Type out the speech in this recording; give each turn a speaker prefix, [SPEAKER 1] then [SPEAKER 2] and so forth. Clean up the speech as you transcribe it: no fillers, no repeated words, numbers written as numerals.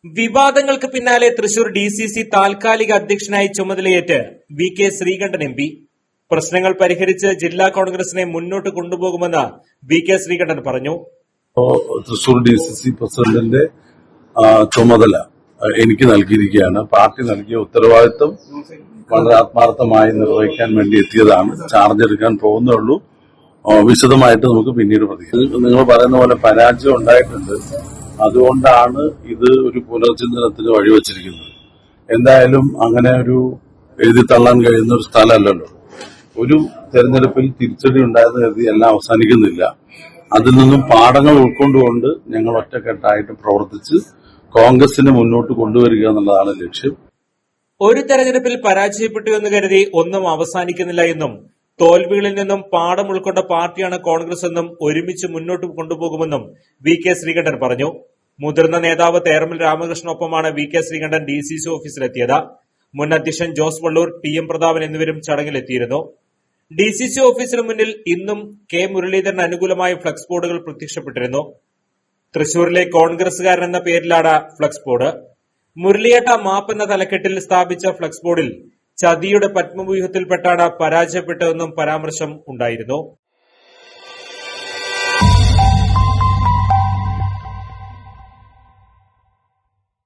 [SPEAKER 1] വിവാദങ്ങൾക്ക് പിന്നാലെ തൃശൂർ DCC താൽക്കാലിക അധ്യക്ഷനായി ചുമതലയേറ്റ് VK ശ്രീകണ്ഠൻ MP. പ്രശ്നങ്ങൾ പരിഹരിച്ച് ജില്ലാ കോൺഗ്രസിനെ മുന്നോട്ട് കൊണ്ടുപോകുമെന്ന് VK ശ്രീകണ്ഠൻ പറഞ്ഞു.
[SPEAKER 2] തൃശൂർ DCC പ്രസിഡന്റിന്റെ ചുമതല എനിക്ക് നൽകിയിരിക്കുകയാണ്. പാർട്ടി നൽകിയ ഉത്തരവാദിത്വം വളരെ ആത്മാർത്ഥമായി നിർവഹിക്കാൻ വേണ്ടി എത്തിയതാണ്. ചാർജ് എടുക്കാൻ പോകുന്നുള്ളൂ. വിശദമായിട്ട് നമുക്ക് പിന്നീട് പ്രതികരിക്കാം. നിങ്ങൾ പറയുന്ന പോലെ പരാജയം ഉണ്ടായിട്ടുണ്ട്. അതുകൊണ്ടാണ് ഇത് ഒരു പുനർചിന്തനത്തിന് വഴിവെച്ചിരിക്കുന്നത്. എന്തായാലും അങ്ങനെ ഒരു എഴുതി തള്ളാൻ കഴിയുന്ന ഒരു സ്ഥലമല്ലല്ലോ. ഒരു തെരഞ്ഞെടുപ്പിൽ തിരിച്ചടി ഉണ്ടായെന്ന് കരുതി എല്ലാം അവസാനിക്കുന്നില്ല. അതിൽ നിന്നും പാഠങ്ങൾ ഉൾക്കൊണ്ടുകൊണ്ട് ഞങ്ങൾ ഒറ്റക്കെട്ടായിട്ട് പ്രവർത്തിച്ച് കോൺഗ്രസിനെ മുന്നോട്ട് കൊണ്ടുവരിക എന്നുള്ളതാണ് ലക്ഷ്യം.
[SPEAKER 1] ഒരു തെരഞ്ഞെടുപ്പിൽ പരാജയപ്പെട്ടു എന്ന് കരുതി ഒന്നും അവസാനിക്കുന്നില്ല എന്നും തോൽവികളിൽ നിന്നും പാഠം ഉൾക്കൊണ്ട പാർട്ടിയാണ് കോൺഗ്രസ് എന്നും ഒരുമിച്ച് മുന്നോട്ട് കൊണ്ടുപോകുമെന്നും VK ശ്രീകണ്ഠൻ പറഞ്ഞു. മുതിർന്ന നേതാവ് തേർമൽ രാമകൃഷ്ണനൊപ്പമാണ് VK ശ്രീകണ്ഠൻ DCC ഓഫീസിലെത്തിയത്. മുൻ അധ്യക്ഷൻ ജോസ് വള്ളൂർ, TM പ്രതാപൻ എന്നിവരും ചടങ്ങിലെത്തിയിരുന്നു. DCC ഓഫീസിന് മുന്നിൽ ഇന്നും K മുരളീധരൻ അനുകൂലമായ ഫ്ലക്സ് ബോർഡുകൾ പ്രത്യക്ഷപ്പെട്ടിരുന്നു. തൃശൂരിലെ കോൺഗ്രസുകാരൻ എന്ന പേരിലാണ് ഫ്ലക്സ് ബോർഡ്. മുരളിയേട്ട മാപ്പ് എന്ന തലക്കെട്ടിൽ സ്ഥാപിച്ച ഫ്ലക്സ് ബോർഡിൽ ചതിയുടെ പത്മവ്യൂഹത്തിൽപ്പെട്ടാണ് പരാജയപ്പെട്ടതെന്നും പരാമർശം ഉണ്ടായിരുന്നു.